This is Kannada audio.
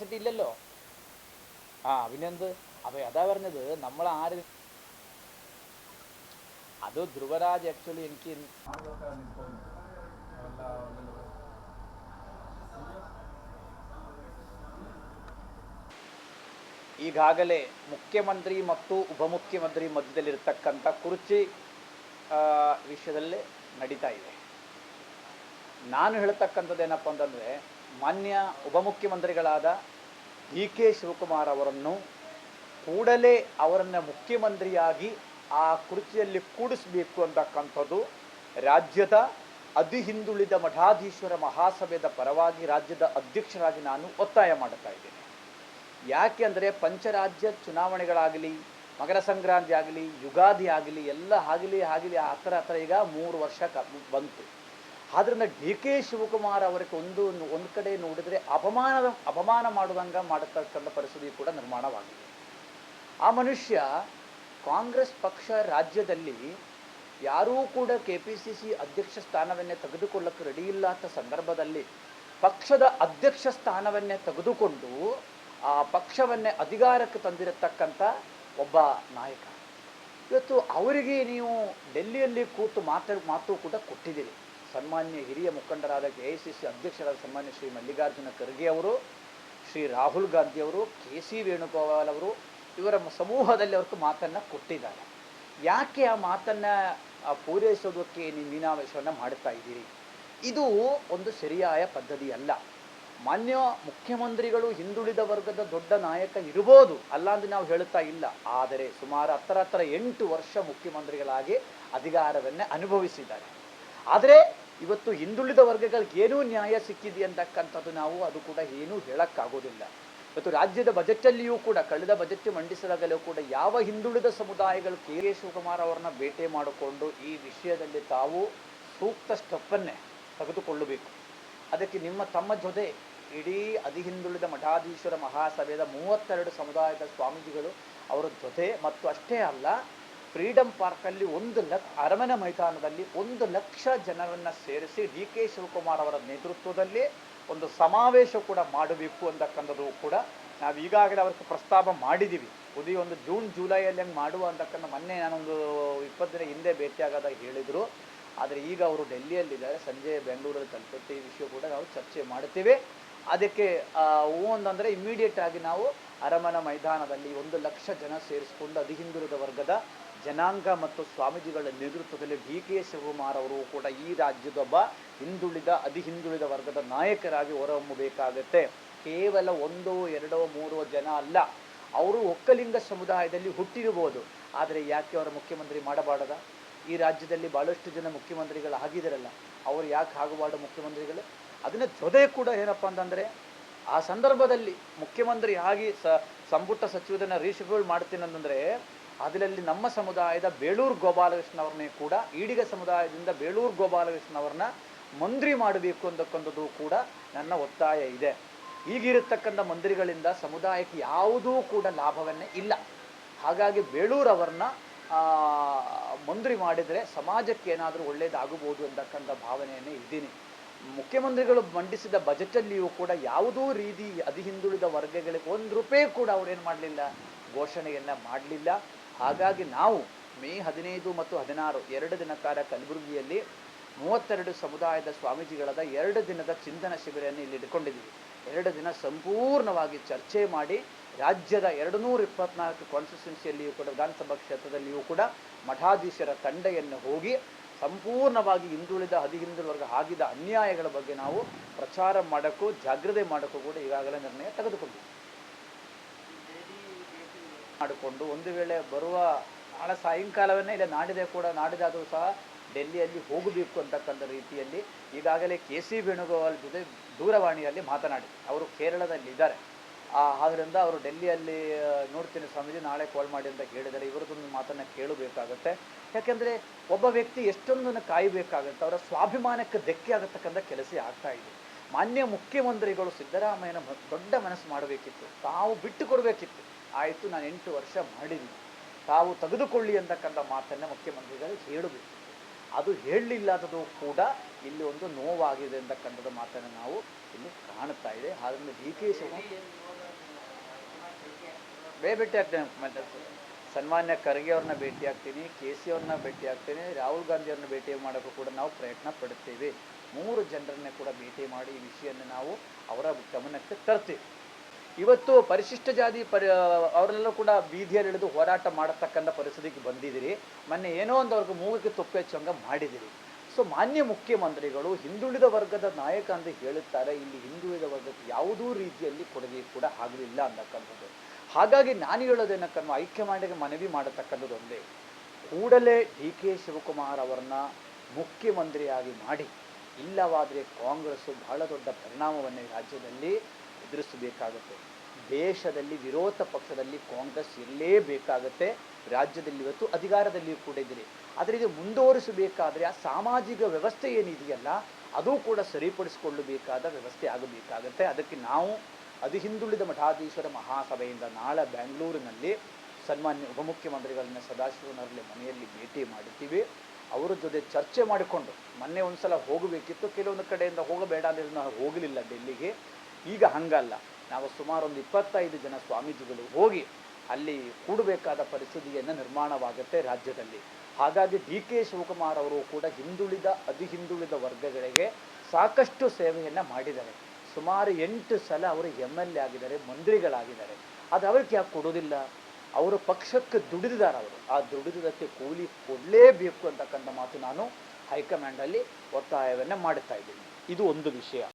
കപ്പാസിറ്റി ഇല്ലല്ലോ. പിന്നെന്ത്? അപ്പോൾ അതാ പറഞ്ഞത്, നമ്മൾ ആര് അത് ധ്രുവരാജ് ആക്ച്വലി എനിക്ക് ಈಗಾಗಲೇ ಮುಖ್ಯಮಂತ್ರಿ ಮತ್ತು ಉಪಮುಖ್ಯಮಂತ್ರಿ ಮಧ್ಯದಲ್ಲಿರ್ತಕ್ಕಂಥ ಕುರ್ಚಿ ವಿಷಯದಲ್ಲಿ ನಡೀತಾ ಇದೆ. ನಾನು ಹೇಳ್ತಕ್ಕಂಥದ್ದೇನಪ್ಪ ಅಂತಂದರೆ, ಮಾನ್ಯ ಉಪಮುಖ್ಯಮಂತ್ರಿಗಳಾದ ಡಿ ಕೆ ಶಿವಕುಮಾರ್ ಅವರನ್ನು ಕೂಡಲೇ ಅವರನ್ನು ಮುಖ್ಯಮಂತ್ರಿಯಾಗಿ ಆ ಕುರ್ಚಿಯಲ್ಲಿ ಕೂಡಿಸಬೇಕು ಅಂತಕ್ಕಂಥದ್ದು ರಾಜ್ಯದ ಅತಿ ಹಿಂದುಳಿದ ಮಠಾಧೀಶ್ವರ ಮಹಾಸಭೆಯ ಪರವಾಗಿ ರಾಜ್ಯದ ಅಧ್ಯಕ್ಷರಾಗಿ ನಾನು ಒತ್ತಾಯ ಮಾಡುತ್ತಾ ಇದ್ದೇನೆ. ಯಾಕೆ ಅಂದರೆ ಪಂಚರಾಜ್ಯ ಚುನಾವಣೆಗಳಾಗಲಿ, ಮಕರ ಸಂಕ್ರಾಂತಿ ಆಗಲಿ, ಯುಗಾದಿ ಆಗಲಿ, ಎಲ್ಲ ಆಗಲಿ ಆ ಥರ ಈಗ 3 ವರ್ಷ ಬಂತು. ಆದ್ದರಿಂದ ಡಿ ಕೆ ಶಿವಕುಮಾರ್ ಅವರಿಗೆ ಒಂದು ಕಡೆ ನೋಡಿದರೆ ಅಪಮಾನ ಮಾಡುವಂಗೆ ಮಾಡತಕ್ಕಂಥ ಪರಿಸ್ಥಿತಿ ಕೂಡ ನಿರ್ಮಾಣವಾಗಿದೆ. ಆ ಮನುಷ್ಯ ಕಾಂಗ್ರೆಸ್ ಪಕ್ಷ ರಾಜ್ಯದಲ್ಲಿ ಯಾರೂ ಕೂಡ KPCC ಅಧ್ಯಕ್ಷ ಸ್ಥಾನವನ್ನೇ ತೆಗೆದುಕೊಳ್ಳಕ್ಕೆ ರೆಡಿ ಇಲ್ಲದ ಸಂದರ್ಭದಲ್ಲಿ ಪಕ್ಷದ ಅಧ್ಯಕ್ಷ ಸ್ಥಾನವನ್ನೇ ತೆಗೆದುಕೊಂಡು ಆ ಪಕ್ಷವನ್ನೇ ಅಧಿಕಾರಕ್ಕೆ ತಂದಿರತಕ್ಕಂಥ ಒಬ್ಬ ನಾಯಕ. ಇವತ್ತು ಅವರಿಗೆ ನೀವು ಡೆಲ್ಲಿಯಲ್ಲಿ ಕೂತು ಮಾತು ಕೂಡ ಕೊಟ್ಟಿದ್ದೀರಿ. ಸನ್ಮಾನ್ಯ ಹಿರಿಯ ಮುಖಂಡರಾದ AICC ಅಧ್ಯಕ್ಷರಾದ ಸನ್ಮಾನ್ಯ ಶ್ರೀ ಮಲ್ಲಿಕಾರ್ಜುನ ಖರ್ಗೆ ಅವರು, ಶ್ರೀ ರಾಹುಲ್ ಗಾಂಧಿ ಅವರು, KC ವೇಣುಗೋಪಾಲ್ ಅವರು, ಇವರ ಸಮೂಹದಲ್ಲಿ ಅವ್ರಿಗೆ ಮಾತನ್ನು ಕೊಟ್ಟಿದ್ದಾರೆ. ಯಾಕೆ ಆ ಮಾತನ್ನು ಪೂರೈಸೋದಕ್ಕೆ ನೀವು ಮೀನಾವೇಶವನ್ನು ಮಾಡ್ತಾ ಇದ್ದೀರಿ? ಇದು ಒಂದು ಸರಿಯಾದ ಪದ್ಧತಿ ಅಲ್ಲ. ಮಾನ್ಯ ಮುಖ್ಯಮಂತ್ರಿಗಳು ಹಿಂದುಳಿದ ವರ್ಗದ ದೊಡ್ಡ ನಾಯಕ ಇರ್ಬೋದು, ಅಲ್ಲ ಅಂತ ನಾವು ಹೇಳ್ತಾ ಇಲ್ಲ. ಆದರೆ ಸುಮಾರು 8 ವರ್ಷ ಮುಖ್ಯಮಂತ್ರಿಗಳಾಗಿ ಅಧಿಕಾರವನ್ನೇ ಅನುಭವಿಸಿದ್ದಾರೆ. ಆದರೆ ಇವತ್ತು ಹಿಂದುಳಿದ ವರ್ಗಗಳಿಗೆ ಏನೂ ನ್ಯಾಯ ಸಿಕ್ಕಿದೆ ಅಂತಕ್ಕಂಥದ್ದು ನಾವು ಅದು ಕೂಡ ಏನೂ ಹೇಳೋಕ್ಕಾಗೋದಿಲ್ಲ. ಇವತ್ತು ರಾಜ್ಯದ ಬಜೆಟಲ್ಲಿಯೂ ಕೂಡ, ಕಳೆದ ಬಜೆಟ್ ಮಂಡಿಸಿದಾಗಲೂ ಕೂಡ ಯಾವ ಹಿಂದುಳಿದ ಸಮುದಾಯಗಳು ಕೆ ಶಿವಕುಮಾರ್ ಅವರನ್ನ ಭೇಟಿ ಮಾಡಿಕೊಂಡು ಈ ವಿಷಯದಲ್ಲಿ ತಾವು ಸೂಕ್ತ ಸ್ಟೆಪ್ಪನ್ನೇ ತೆಗೆದುಕೊಳ್ಳಬೇಕು. ಅದಕ್ಕೆ ತಮ್ಮ ಜೊತೆ ಇಡೀ ಅತಿ ಹಿಂದುಳಿದ ಮಠಾಧೀಶ್ವರ ಮಹಾಸಭೆಯ 32 ಸಮುದಾಯದ ಸ್ವಾಮೀಜಿಗಳು ಅವರ ಜೊತೆ, ಮತ್ತು ಅಷ್ಟೇ ಅಲ್ಲ, ಫ್ರೀಡಂ ಪಾರ್ಕಲ್ಲಿ ಅರಮನೆ ಮೈದಾನದಲ್ಲಿ 1 ಲಕ್ಷ ಜನರನ್ನು ಸೇರಿಸಿ ಡಿ ಕೆ ಶಿವಕುಮಾರ್ ಅವರ ನೇತೃತ್ವದಲ್ಲಿ ಒಂದು ಸಮಾವೇಶ ಕೂಡ ಮಾಡಬೇಕು ಅಂತಕ್ಕಂಥದ್ದು ಕೂಡ ನಾವು ಈಗಾಗಲೇ ಅವ್ರಿಗೆ ಪ್ರಸ್ತಾಪ ಮಾಡಿದ್ದೀವಿ. ಒಂದು ಜೂನ್ ಜುಲೈಯಲ್ಲಿ ಹಂಗೆ ಮಾಡುವ ಅಂತಕ್ಕಂಥ ಮೊನ್ನೆ ನಾನೊಂದು 20 ದಿನ ಹಿಂದೆ ಭೇಟಿಯಾಗದಾಗ ಹೇಳಿದರು. ಆದರೆ ಈಗ ಅವರು ಡೆಲ್ಲಿಯಲ್ಲಿದ್ದಾರೆ, ಸಂಜೆ ಬೆಂಗಳೂರಲ್ಲಿ ತಲುಪುತ್ತೆ. ಈ ವಿಷಯ ಕೂಡ ನಾವು ಚರ್ಚೆ ಮಾಡ್ತೀವಿ. ಅದಕ್ಕೆ ಅಂತಂದರೆ ಇಮ್ಮಿಡಿಯೇಟ್ ಆಗಿ ನಾವು ಅರಮನೆ ಮೈದಾನದಲ್ಲಿ 1 ಲಕ್ಷ ಜನ ಸೇರಿಸಿಕೊಂಡು ಅತಿ ಹಿಂದುಳಿದ ವರ್ಗದ ಜನಾಂಗ ಮತ್ತು ಸ್ವಾಮೀಜಿಗಳ ನೇತೃತ್ವದಲ್ಲಿ ಡಿ ಕೆ ಶಿವಕುಮಾರ್ ಅವರು ಕೂಡ ಈ ರಾಜ್ಯದೊಬ್ಬ ಅತಿ ಹಿಂದುಳಿದ ವರ್ಗದ ನಾಯಕರಾಗಿ ಹೊರಹೊಮ್ಮಬೇಕಾಗತ್ತೆ. ಕೇವಲ 1, 2, 3 ಜನ ಅಲ್ಲ, ಅವರು ಒಕ್ಕಲಿಂಗ ಸಮುದಾಯದಲ್ಲಿ ಹುಟ್ಟಿರ್ಬೋದು. ಆದರೆ ಯಾಕೆ ಅವರ ಮುಖ್ಯಮಂತ್ರಿ ಮಾಡಬಾರ್ದ? ಈ ರಾಜ್ಯದಲ್ಲಿ ಭಾಳಷ್ಟು ಜನ ಮುಖ್ಯಮಂತ್ರಿಗಳು ಆಗಿದ್ದಾರಲ್ಲ, ಅವರು ಯಾಕೆ ಆಗಬಾರ್ದು ಮುಖ್ಯಮಂತ್ರಿಗಳು? ಅದನ್ನ ಜೊತೆ ಕೂಡ ಏನಪ್ಪ ಅಂತಂದರೆ, ಆ ಸಂದರ್ಭದಲ್ಲಿ ಮುಖ್ಯಮಂತ್ರಿ ಆಗಿ ಸಂಪುಟ ಸಚಿವರನ್ನ ರೀಶೆಡ್ಯೂಲ್ ಮಾಡ್ತೀನಿ ಅಂತಂದರೆ, ಅದರಲ್ಲಿ ನಮ್ಮ ಸಮುದಾಯದ ಬೇಳೂರು ಗೋಪಾಲಕೃಷ್ಣ ಅವ್ರನ್ನೇ ಕೂಡ, ಈಡಿಗ ಸಮುದಾಯದಿಂದ ಬೇಳೂರು ಗೋಪಾಲಕೃಷ್ಣ ಅವ್ರನ್ನ ಮಂತ್ರಿ ಮಾಡಬೇಕು ಅಂತಕ್ಕಂಥದ್ದು ಕೂಡ ನನ್ನ ಒತ್ತಾಯ ಇದೆ. ಈಗಿರತಕ್ಕಂಥ ಮಂತ್ರಿಗಳಿಂದ ಸಮುದಾಯಕ್ಕೆ ಯಾವುದೂ ಕೂಡ ಲಾಭವನ್ನೇ ಇಲ್ಲ. ಹಾಗಾಗಿ ಬೇಳೂರು ಅವ್ರನ್ನ ಮಂತ್ರಿ ಮಾಡಿದರೆ ಸಮಾಜಕ್ಕೆ ಏನಾದರೂ ಒಳ್ಳೆಯದಾಗಬಹುದು ಅಂತಕ್ಕಂಥ ಭಾವನೆಯನ್ನೇ ಇದ್ದೀನಿ. ಮುಖ್ಯಮಂತ್ರಿಗಳು ಮಂಡಿಸಿದ ಬಜೆಟಲ್ಲಿಯೂ ಕೂಡ ಯಾವುದೂ ರೀತಿ ಅತಿ ಹಿಂದುಳಿದ ವರ್ಗಗಳಿಗೆ 1 ರೂಪಾಯಿ ಕೂಡ ಅವರೇನು ಮಾಡಲಿಲ್ಲ, ಘೋಷಣೆಯನ್ನು ಮಾಡಲಿಲ್ಲ. ಹಾಗಾಗಿ ನಾವು ಮೇ 15 ಮತ್ತು 16 2 ದಿನ ಕಾಲ ಕಲಬುರಗಿಯಲ್ಲಿ 32 ಸಮುದಾಯದ ಸ್ವಾಮೀಜಿಗಳಾದ 2 ದಿನದ ಚಿಂತನ ಶಿಬಿರವನ್ನು ಇಲ್ಲಿ ಇಟ್ಕೊಂಡಿದ್ದೀವಿ. 2 ದಿನ ಸಂಪೂರ್ಣವಾಗಿ ಚರ್ಚೆ ಮಾಡಿ ರಾಜ್ಯದ 224 ಕಾನ್ಸ್ಟಿಟ್ಯೂನ್ಸಿಯಲ್ಲಿಯೂ ಕೂಡ, ವಿಧಾನಸಭಾ ಕ್ಷೇತ್ರದಲ್ಲಿಯೂ ಕೂಡ ಮಠಾಧೀಶರ ತಂಡವನ್ನು ಹೋಗಿ ಸಂಪೂರ್ಣವಾಗಿ ಅತಿ ಹಿಂದುಳಿದ ವರ್ಗ ಆಗಿದ್ದ ಅನ್ಯಾಯಗಳ ಬಗ್ಗೆ ನಾವು ಪ್ರಚಾರ ಮಾಡೋಕ್ಕೂ ಜಾಗೃತಿ ಮಾಡೋಕ್ಕೂ ಕೂಡ ಈಗಾಗಲೇ ನಿರ್ಣಯ ಮಾಡಿಕೊಂಡು ಒಂದು ವೇಳೆ ಬರುವ ನಾಳೆ ಸಾಯಂಕಾಲವನ್ನೇ ಇಲ್ಲ ನಾಡಿದಾದರೂ ಸಹ ಡೆಲ್ಲಿಯಲ್ಲಿ ಹೋಗಬೇಕು ಅಂತಕ್ಕಂಥ ರೀತಿಯಲ್ಲಿ ಈಗಾಗಲೇ KC ವೇಣುಗೋಪಾಲ್ ಜೊತೆ ದೂರವಾಣಿಯಲ್ಲಿ ಮಾತನಾಡಿ, ಅವರು ಕೇರಳದಲ್ಲಿದ್ದಾರೆ. ಆದ್ದರಿಂದ ಅವರು ಡೆಲ್ಲಿಯಲ್ಲಿ ನೋಡ್ತೀನಿ ಸ್ವಾಮೀಜಿ, ನಾಳೆ ಕಾಲ್ ಮಾಡಿ ಅಂತ ಹೇಳಿದ್ದಾರೆ. ಇವರದೊಂದು ಮಾತನ್ನು ಕೇಳಬೇಕಾಗತ್ತೆ. ಯಾಕೆಂದರೆ ಒಬ್ಬ ವ್ಯಕ್ತಿ ಎಷ್ಟೊಂದನ್ನು ಕಾಯಬೇಕಾಗತ್ತೆ, ಅವರ ಸ್ವಾಭಿಮಾನಕ್ಕೆ ಧಕ್ಕೆ ಆಗತಕ್ಕಂಥ ಕೆಲಸ ಆಗ್ತಾ ಇದೆ. ಮಾನ್ಯ ಮುಖ್ಯಮಂತ್ರಿಗಳು ಸಿದ್ದರಾಮಯ್ಯನ ದೊಡ್ಡ ಮನಸ್ಸು ಮಾಡಬೇಕಿತ್ತು, ತಾವು ಬಿಟ್ಟು ಕೊಡಬೇಕಿತ್ತು. ಆಯಿತು, ನಾನು 8 ವರ್ಷ ಮಾಡಿದ್ದೀನಿ, ತಾವು ತೆಗೆದುಕೊಳ್ಳಿ ಅಂತಕ್ಕಂಥ ಮಾತನ್ನು ಮುಖ್ಯಮಂತ್ರಿಗಳು ಹೇಳಬೇಕು. ಅದು ಹೇಳಲಿಲ್ಲದದು ಕೂಡ ಇಲ್ಲಿ ಒಂದು ನೋವಾಗಿದೆ ಅಂತಕ್ಕಂಥದ್ದು ಮಾತನ್ನು ನಾವು ಇಲ್ಲಿ ಕಾಣ್ತಾ ಇದೆ. ಆದ್ದರಿಂದ ಡಿ ಕೆ ಶಿವಕುಮಾರ್ ಭೇಟಿ ಆಗ್ತೇನೆ, ಸನ್ಮಾನ್ಯ ಖರ್ಗೆ ಅವ್ರನ್ನ ಭೇಟಿ ಆಗ್ತೀನಿ, ಕೆ ಸಿ ಅವ್ರನ್ನ ಭೇಟಿ ಆಗ್ತೇನೆ, ರಾಹುಲ್ ಗಾಂಧಿ ಅವ್ರನ್ನ ಭೇಟಿ ಮಾಡೋಕ್ಕೂ ಕೂಡ ನಾವು ಪ್ರಯತ್ನ ಪಡುತ್ತೇವೆ. 3 ಜನರನ್ನೇ ಕೂಡ ಭೇಟಿ ಮಾಡಿ ಈ ವಿಷಯವನ್ನು ನಾವು ಅವರ ಗಮನಕ್ಕೆ ತರ್ತೀವಿ. ಇವತ್ತು ಪರಿಶಿಷ್ಟ ಜಾತಿ ಅವರೆಲ್ಲ ಕೂಡ ಬೀದಿಯಲ್ಲಿ ಇಳಿದು ಹೋರಾಟ ಮಾಡತಕ್ಕಂಥ ಪರಿಸ್ಥಿತಿಗೆ ಬಂದಿದ್ದೀರಿ. ಮೊನ್ನೆ ಏನೋ ಒಂದು ಅವ್ರಿಗೆ ಮೂಗಕ್ಕೆ ತುಪ್ಪ ಹಚ್ಚಂಗ ಮಾಡಿದಿರಿ. ಸೊ ಮಾನ್ಯ ಮುಖ್ಯಮಂತ್ರಿಗಳು ಹಿಂದುಳಿದ ವರ್ಗದ ನಾಯಕ ಅಂತ ಹೇಳುತ್ತಾರೆ. ಇಲ್ಲಿ ಹಿಂದುಳಿದ ವರ್ಗಕ್ಕೆ ಯಾವುದೂ ರೀತಿಯಲ್ಲಿ ಕೊಡುಗೆ ಕೂಡ ಆಗಲಿಲ್ಲ ಅನ್ನತಕ್ಕಂಥದ್ದು. ಹಾಗಾಗಿ ನಾನು ಹೇಳೋದೇನಕ್ಕನ್ನು ಹೈಕಮಾಂಡ್ಗೆ ಮನವಿ ಮಾಡತಕ್ಕಂಥದ್ದು ಒಂದೇ, ಕೂಡಲೇ ಡಿ ಕೆ ಶಿವಕುಮಾರ್ ಅವರನ್ನ ಮುಖ್ಯಮಂತ್ರಿಯಾಗಿ ಮಾಡಿ, ಇಲ್ಲವಾದರೆ ಕಾಂಗ್ರೆಸ್ಸು ಬಹಳ ದೊಡ್ಡ ಪರಿಣಾಮವನ್ನು ರಾಜ್ಯದಲ್ಲಿ ಎದುರಿಸಬೇಕಾಗುತ್ತೆ. ದೇಶದಲ್ಲಿ ವಿರೋಧ ಪಕ್ಷದಲ್ಲಿ ಕಾಂಗ್ರೆಸ್ ಇರಲೇಬೇಕಾಗತ್ತೆ. ರಾಜ್ಯದಲ್ಲಿ ಇವತ್ತು ಅಧಿಕಾರದಲ್ಲಿಯೂ ಕೂಡ ಇದ್ದೀರಿ. ಆದರೆ ಇದು ಮುಂದುವರಿಸಬೇಕಾದ್ರೆ ಆ ಸಾಮಾಜಿಕ ವ್ಯವಸ್ಥೆ ಏನಿದೆಯಲ್ಲ ಅದು ಕೂಡ ಸರಿಪಡಿಸಿಕೊಳ್ಳಬೇಕಾದ ವ್ಯವಸ್ಥೆ ಆಗಬೇಕಾಗತ್ತೆ. ಅದಕ್ಕೆ ನಾವು ಹಿಂದುಳಿದ ಮಠಾಧೀಶ್ವರ ಮಹಾಸಭೆಯಿಂದ ನಾಳೆ ಬೆಂಗಳೂರಿನಲ್ಲಿ ಸನ್ಮಾನ್ಯ ಉಪಮುಖ್ಯಮಂತ್ರಿಗಳನ್ನ ಸದಾಶಿವನವರಲ್ಲಿ ಮನೆಯಲ್ಲಿ ಭೇಟಿ ಮಾಡಿದ್ದೀವಿ. ಅವರ ಜೊತೆ ಚರ್ಚೆ ಮಾಡಿಕೊಂಡು, ಮೊನ್ನೆ ಒಂದ್ಸಲ ಹೋಗಬೇಕಿತ್ತು, ಕೆಲವೊಂದು ಕಡೆಯಿಂದ ಹೋಗಬೇಡ ಅಂದರೆ ನಾವು ಹೋಗಲಿಲ್ಲ ಡೆಲ್ಲಿಗೆ. ಈಗ ಹಂಗಲ್ಲ, ನಾವು ಸುಮಾರು ಒಂದು 25 ಜನ ಸ್ವಾಮೀಜಿಗಳು ಹೋಗಿ ಅಲ್ಲಿ ಕೂಡಬೇಕಾದ ಪರಿಸ್ಥಿತಿಯನ್ನು ನಿರ್ಮಾಣವಾಗುತ್ತೆ ರಾಜ್ಯದಲ್ಲಿ. ಹಾಗಾಗಿ ಡಿ ಕೆ ಶಿವಕುಮಾರ್ ಅವರು ಕೂಡ ಹಿಂದುಳಿದ ವರ್ಗಗಳಿಗೆ ಸಾಕಷ್ಟು ಸೇವೆಯನ್ನು ಮಾಡಿದ್ದಾರೆ. ಸುಮಾರು 8 ಸಲ ಅವರು MLA ಆಗಿದ್ದಾರೆ, ಮಂತ್ರಿಗಳಾಗಿದ್ದಾರೆ. ಅದು ಅವ್ರಿಗೆ ಯಾಕೆ ಕೊಡೋದಿಲ್ಲ? ಅವರು ಪಕ್ಷಕ್ಕೆ ದುಡಿದಿದ್ದಾರೆ. ಅವರು ಆ ದುಡಿದಕ್ಕೆ ಕೂಲಿ ಕೊಡಲೇಬೇಕು ಅಂತಕ್ಕಂಥ ಮಾತು ನಾನು ಹೈಕಮಾಂಡಲ್ಲಿ ಒತ್ತಾಯವನ್ನು ಮಾಡ್ತಾ ಇದ್ದೀನಿ. ಇದು ಒಂದು ವಿಷಯ.